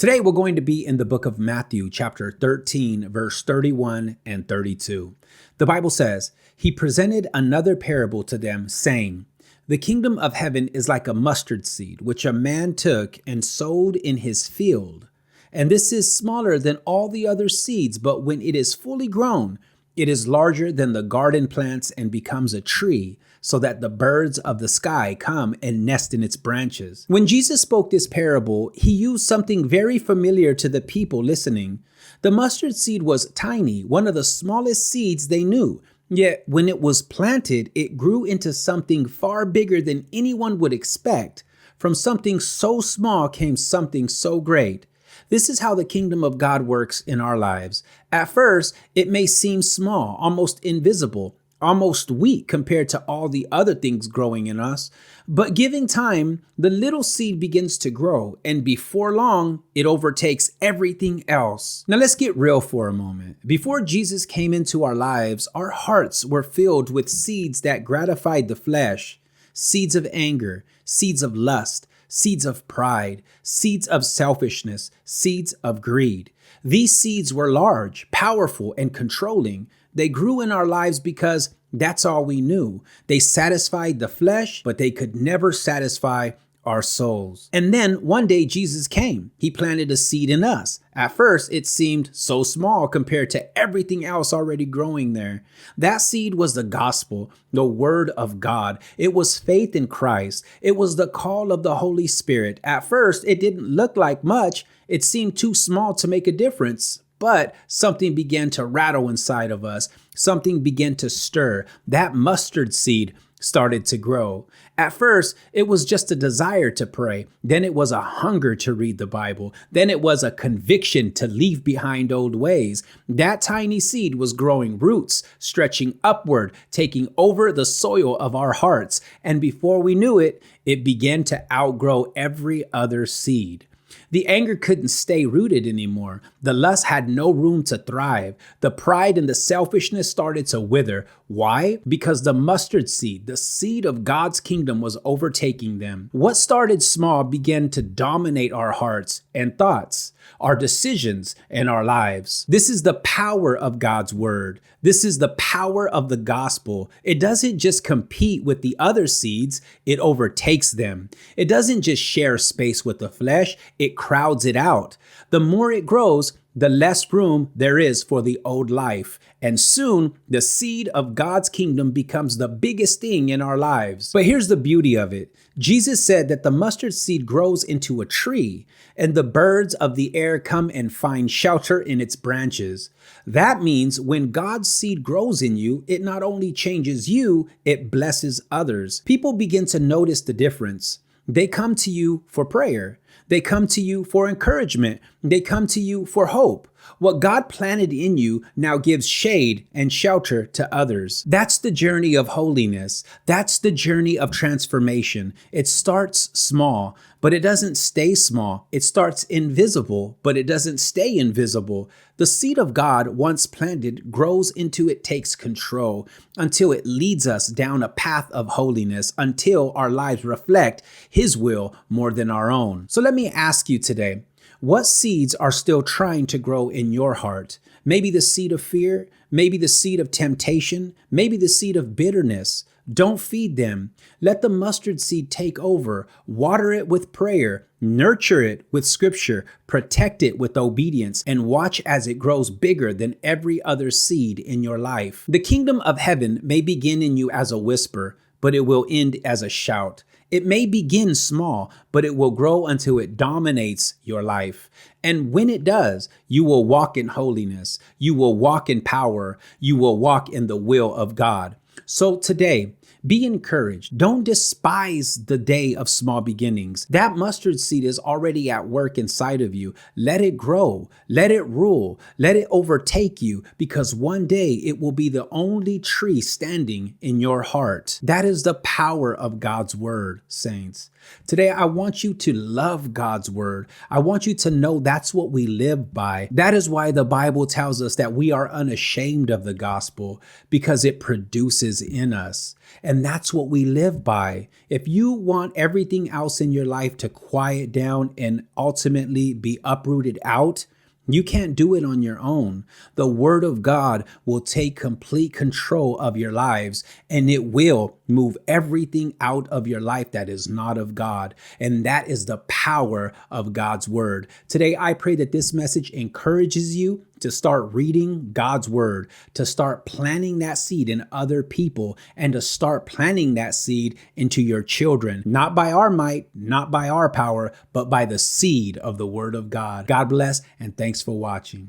Today we're going to be in the book of Matthew, chapter 13, verse 31 and 32. The Bible says, "He presented another parable to them, saying, The kingdom of heaven is like a mustard seed, which a man took and sowed in his field. And this is smaller than all the other seeds, but when it is fully grown, it is larger than the garden plants and becomes a tree, so that the birds of the sky come and nest in its branches." When Jesus spoke this parable, he used something very familiar to the people listening. The mustard seed was tiny, one of the smallest seeds they knew. Yet when it was planted, it grew into something far bigger than anyone would expect. From something so small came something so great. This is how the kingdom of God works in our lives. At first, it may seem small, almost invisible, almost weak compared to all the other things growing in us. But giving time, the little seed begins to grow, and before long, it overtakes everything else. Now let's get real for a moment. Before Jesus came into our lives, our hearts were filled with seeds that gratified the flesh, seeds of anger, seeds of lust, seeds of pride, seeds of selfishness, seeds of greed. These seeds were large, powerful, and controlling. They grew in our lives because that's all we knew. They satisfied the flesh, but they could never satisfy our souls. And then one day Jesus came. He planted a seed in us. At first, it seemed so small compared to everything else already growing there. That seed was the gospel, the word of God. It was faith in Christ. It was the call of the Holy Spirit. At first, it didn't look like much. It seemed too small to make a difference. But something began to rattle inside of us. Something began to stir. That mustard seed started to grow. At first, it was just a desire to pray. Then it was a hunger to read the Bible. Then it was a conviction to leave behind old ways. That tiny seed was growing roots, stretching upward, taking over the soil of our hearts. And before we knew it, it began to outgrow every other seed. The anger couldn't stay rooted anymore. The lust had no room to thrive. The pride and the selfishness started to wither. Why? Because the mustard seed, the seed of God's kingdom, was overtaking them. What started small began to dominate our hearts and thoughts, our decisions, and our lives. This is the power of God's word. This is the power of the gospel. It doesn't just compete with the other seeds, it overtakes them. It doesn't just share space with the flesh, it crowds it out. The more it grows, the less room there is for the old life. And soon, the seed of God's kingdom becomes the biggest thing in our lives. But here's the beauty of it. Jesus said that the mustard seed grows into a tree, and the birds of the air come and find shelter in its branches. That means when God's seed grows in you, it not only changes you, it blesses others. People begin to notice the difference. They come to you for prayer. They come to you for encouragement. They come to you for hope. What God planted in you now gives shade and shelter to others. That's the journey of holiness. That's the journey of transformation. It starts small, but it doesn't stay small. It starts invisible, but it doesn't stay invisible. The seed of God, once planted, grows into it takes control until it leads us down a path of holiness, until our lives reflect His will more than our own. So let me ask you today, what seeds are still trying to grow in your heart? Maybe the seed of fear, maybe the seed of temptation, maybe the seed of bitterness. Don't feed them. Let the mustard seed take over. Water it with prayer. Nurture it with scripture. Protect it with obedience, and watch as it grows bigger than every other seed in your life. The kingdom of heaven may begin in you as a whisper, but it will end as a shout. It may begin small, but it will grow until it dominates your life. And when it does, you will walk in holiness. You will walk in power. You will walk in the will of God. So today, be encouraged. Don't despise the day of small beginnings. That mustard seed is already at work inside of you. Let it grow. Let it rule. Let it overtake you, because one day it will be the only tree standing in your heart. That is the power of God's word, saints. Today, I want you to love God's word. I want you to know that's what we live by. That is why the Bible tells us that we are unashamed of the gospel, because it produces in us. And that's what we live by. If you want everything else in your life to quiet down and ultimately be uprooted out, you can't do it on your own. The Word of God will take complete control of your lives, and it will move everything out of your life that is not of God. And that is the power of God's Word. Today, I pray that this message encourages you to start reading God's Word, to start planting that seed in other people, and to start planting that seed into your children, not by our might, not by our power, but by the seed of the Word of God. God bless, and thanks for watching.